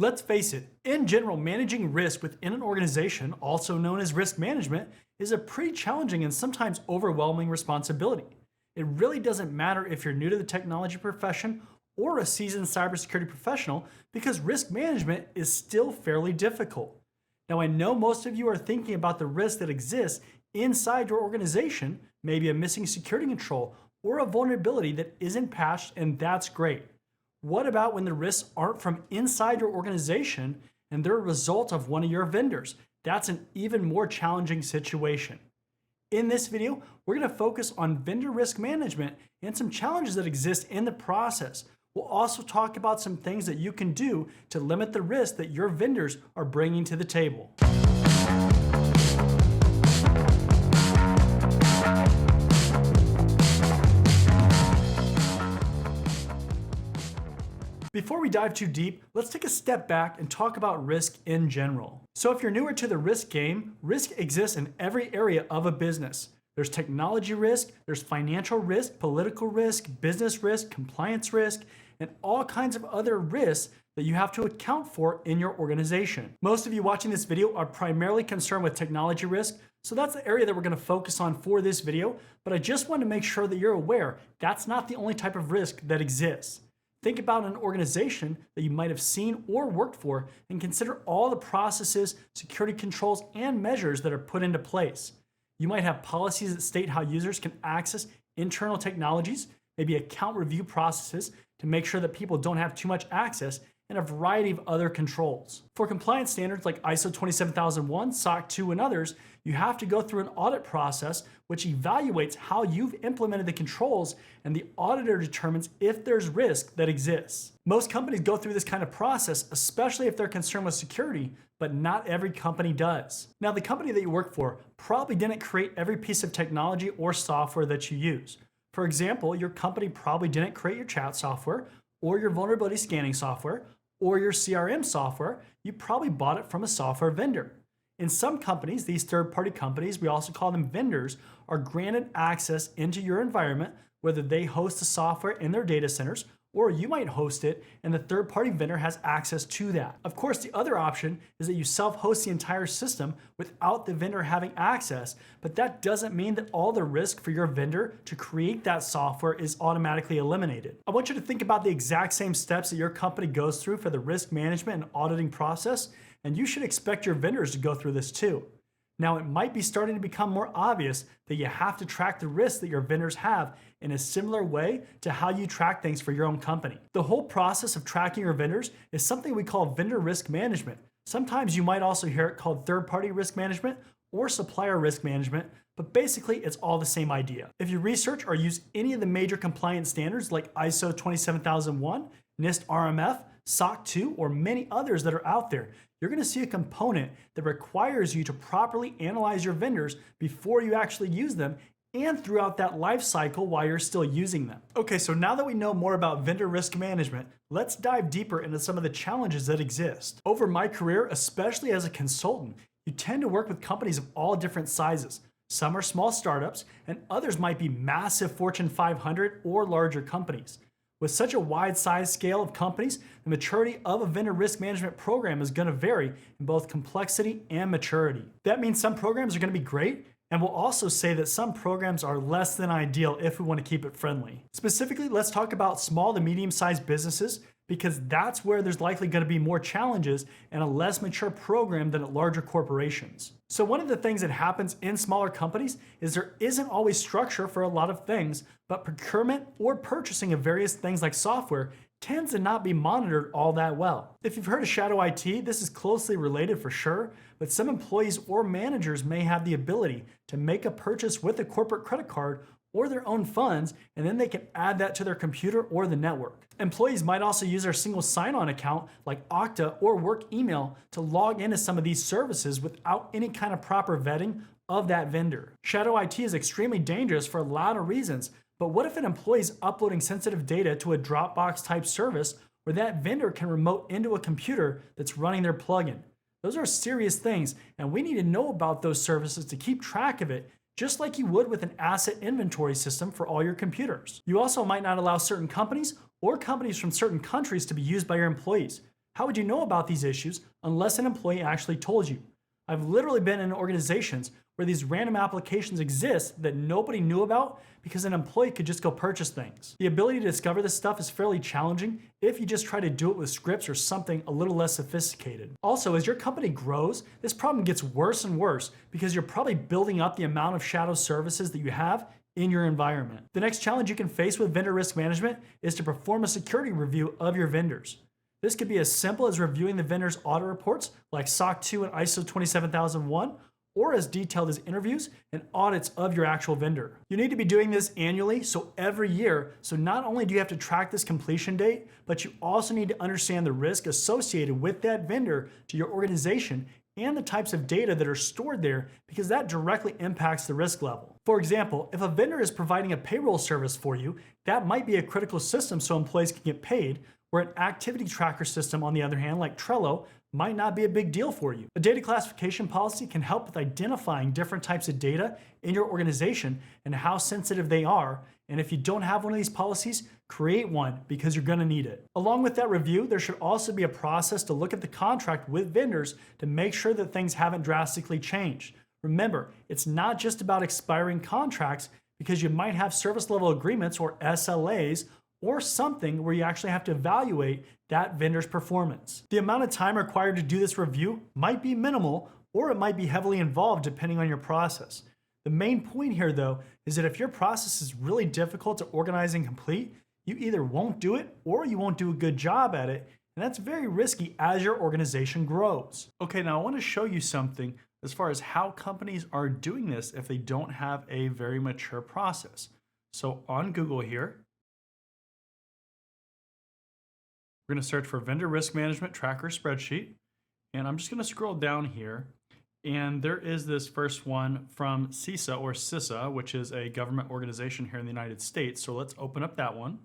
Let's face it, in general, managing risk within an organization, also known as risk management, is a pretty challenging and sometimes overwhelming responsibility. It really doesn't matter if you're new to the technology profession or a seasoned cybersecurity professional, because risk management is still fairly difficult. Now, I know most of you are thinking about the risk that exists inside your organization, maybe a missing security control or a vulnerability that isn't patched, and that's great. What about when the risks aren't from inside your organization and they're a result of one of your vendors? That's an even more challenging situation. In this video, we're going to focus on vendor risk management and some challenges that exist in the process. We'll also talk about some things that you can do to limit the risk that your vendors are bringing to the table. Before we dive too deep, let's take a step back and talk about risk in general. So if you're newer to the risk game, risk exists in every area of a business. There's technology risk, there's financial risk, political risk, business risk, compliance risk, and all kinds of other risks that you have to account for in your organization. Most of you watching this video are primarily concerned with technology risk, so that's the area that we're going to focus on for this video, but I just want to make sure that you're aware that's not the only type of risk that exists. Think about an organization that you might have seen or worked for and consider all the processes, security controls, and measures that are put into place. You might have policies that state how users can access internal technologies, maybe account review processes to make sure that people don't have too much access, and a variety of other controls. For compliance standards like ISO 27001, SOC 2, and others, you have to go through an audit process which evaluates how you've implemented the controls, and the auditor determines if there's risk that exists. Most companies go through this kind of process, especially if they're concerned with security, but not every company does. Now, the company that you work for probably didn't create every piece of technology or software that you use. For example, your company probably didn't create your chat software or your vulnerability scanning software or your CRM software. You probably bought it from a software vendor. In some companies, these third-party companies, we also call them vendors, are granted access into your environment, whether they host the software in their data centers or you might host it and the third-party vendor has access to that. Of course, the other option is that you self-host the entire system without the vendor having access, but that doesn't mean that all the risk for your vendor to create that software is automatically eliminated. I want you to think about the exact same steps that your company goes through for the risk management and auditing process, and you should expect your vendors to go through this too. Now, it might be starting to become more obvious that you have to track the risks that your vendors have in a similar way to how you track things for your own company. The whole process of tracking your vendors is something we call vendor risk management. Sometimes you might also hear it called third-party risk management or supplier risk management, but basically it's all the same idea. If you research or use any of the major compliance standards like ISO 27001, NIST RMF, SOC 2, or many others that are out there, you're going to see a component that requires you to properly analyze your vendors before you actually use them and throughout that life cycle while you're still using them. Okay, so now that we know more about vendor risk management, let's dive deeper into some of the challenges that exist. Over my career, especially as a consultant, you tend to work with companies of all different sizes. Some are small startups, and others might be massive Fortune 500 or larger companies. With such a wide size scale of companies, the maturity of a vendor risk management program is going to vary in both complexity and maturity. That means some programs are going to be great, and we'll also say that some programs are less than ideal if we want to keep it friendly. Specifically, let's talk about small to medium-sized businesses, because that's where there's likely going to be more challenges and a less mature program than at larger corporations. So one of the things that happens in smaller companies is there isn't always structure for a lot of things, but procurement or purchasing of various things like software tends to not be monitored all that well. If you've heard of shadow IT, this is closely related for sure, but some employees or managers may have the ability to make a purchase with a corporate credit card or their own funds, and then they can add that to their computer or the network. Employees might also use their single sign-on account like Okta or work email to log into some of these services without any kind of proper vetting of that vendor. Shadow IT is extremely dangerous for a lot of reasons, but what if an employee is uploading sensitive data to a Dropbox type service where that vendor can remote into a computer that's running their plugin? Those are serious things, and we need to know about those services to keep track of it, just like you would with an asset inventory system for all your computers. You also might not allow certain companies or companies from certain countries to be used by your employees. How would you know about these issues unless an employee actually told you? I've literally been in organizations where these random applications exist that nobody knew about because an employee could just go purchase things. The ability to discover this stuff is fairly challenging if you just try to do it with scripts or something a little less sophisticated. Also, as your company grows, this problem gets worse and worse because you're probably building up the amount of shadow services that you have in your environment. The next challenge you can face with vendor risk management is to perform a security review of your vendors. This could be as simple as reviewing the vendor's audit reports like SOC 2 and ISO 27001, or as detailed as interviews and audits of your actual vendor. You need to be doing this annually, so every year, so not only do you have to track this completion date, but you also need to understand the risk associated with that vendor to your organization and the types of data that are stored there, because that directly impacts the risk level. For example, if a vendor is providing a payroll service for you, that might be a critical system so employees can get paid, where an activity tracker system, on the other hand, like Trello, might not be a big deal for you. A data classification policy can help with identifying different types of data in your organization and how sensitive they are. And if you don't have one of these policies, create one because you're gonna need it. Along with that review, there should also be a process to look at the contract with vendors to make sure that things haven't drastically changed. Remember, it's not just about expiring contracts, because you might have service level agreements or SLAs or something where you actually have to evaluate that vendor's performance. The amount of time required to do this review might be minimal, or it might be heavily involved depending on your process. The main point here, though, is that if your process is really difficult to organize and complete, you either won't do it or you won't do a good job at it, and that's very risky as your organization grows. Okay, now I want to show you something as far as how companies are doing this if they don't have a very mature process. So on Google here, we're going to search for vendor risk management tracker spreadsheet. And I'm just going to scroll down here. And there is this first one from CISA or CISA, which is a government organization here in the United States. So let's open up that one.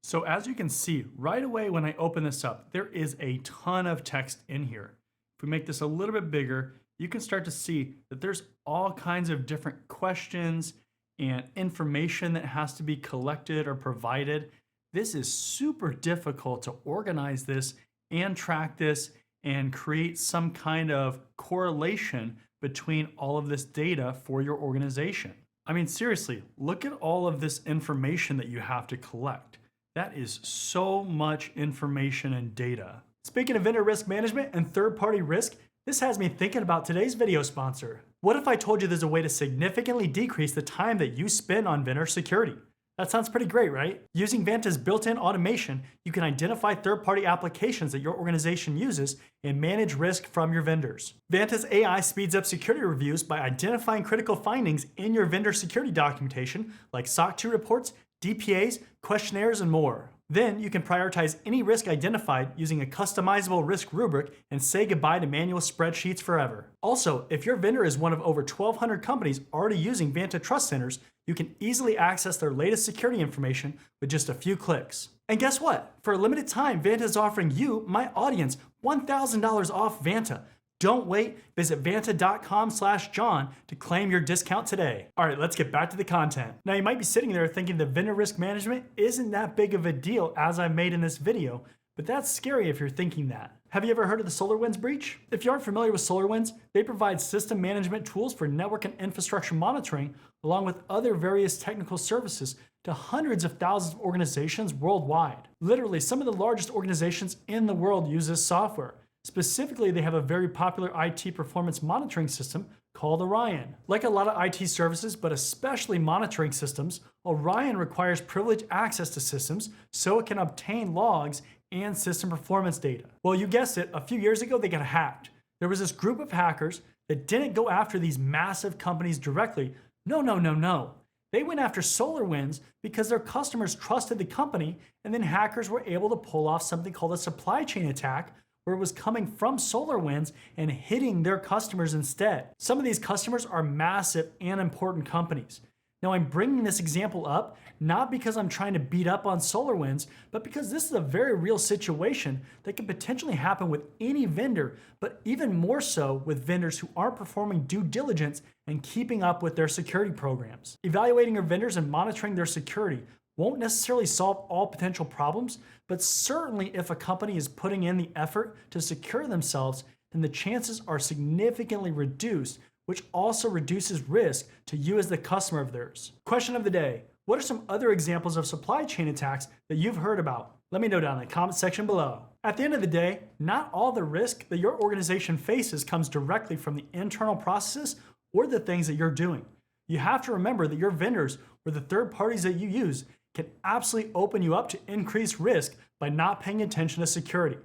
So as you can see, right away when I open this up, there is a ton of text in here. If we make this a little bit bigger, you can start to see that there's all kinds of different questions and information that has to be collected or provided. This is super difficult to organize this and track this and create some kind of correlation between all of this data for your organization. I mean, seriously, look at all of this information that you have to collect. That is so much information and data. Speaking of vendor risk management and third-party risk, this has me thinking about today's video sponsor. What if I told you there's a way to significantly decrease the time that you spend on vendor security? That sounds pretty great, right? Using Vanta's built-in automation, you can identify third-party applications that your organization uses and manage risk from your vendors. Vanta's AI speeds up security reviews by identifying critical findings in your vendor security documentation, like SOC 2 reports, DPAs, questionnaires, and more. Then you can prioritize any risk identified using a customizable risk rubric and say goodbye to manual spreadsheets forever. Also, if your vendor is one of over 1,200 companies already using Vanta Trust Centers, you can easily access their latest security information with just a few clicks. And guess what? For a limited time, Vanta is offering you, my audience, $1,000 off Vanta. Don't wait. Visit vanta.com/John to claim your discount today. All right, let's get back to the content. Now, you might be sitting there thinking that vendor risk management isn't that big of a deal as I made in this video, but that's scary if you're thinking that. Have you ever heard of the SolarWinds breach? If you aren't familiar with SolarWinds, they provide system management tools for network and infrastructure monitoring, along with other various technical services to hundreds of thousands of organizations worldwide. Literally, some of the largest organizations in the world use this software. Specifically, they have a very popular IT performance monitoring system called Orion. Like a lot of IT services, but especially monitoring systems, Orion requires privileged access to systems so it can obtain logs and system performance data. Well, you guessed it, a few years ago they got hacked. There was this group of hackers that didn't go after these massive companies directly. No. They went after SolarWinds because their customers trusted the company, and then hackers were able to pull off something called a supply chain attack, where it was coming from SolarWinds and hitting their customers instead. Some of these customers are massive and important companies. Now, I'm bringing this example up not because I'm trying to beat up on SolarWinds, but because this is a very real situation that could potentially happen with any vendor, but even more so with vendors who aren't performing due diligence and keeping up with their security programs. Evaluating your vendors and monitoring their security won't necessarily solve all potential problems, But certainly if a company is putting in the effort to secure themselves, then the chances are significantly reduced, which also reduces risk to you as the customer of theirs. Question of the day: what are some other examples of supply chain attacks that you've heard about? Let me know down in the comment section below. At the end of the day, not all the risk that your organization faces comes directly from the internal processes or the things that you're doing. You have to remember that your vendors or the third parties that you use can absolutely open you up to increased risk by not paying attention to security.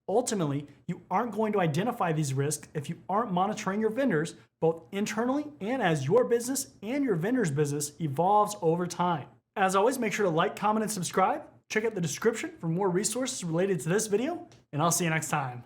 Ultimately, you aren't going to identify these risks if you aren't monitoring your vendors, both internally and as your business and your vendor's business evolves over time. As always, make sure to like, comment, and subscribe. Check out the description for more resources related to this video, and I'll see you next time.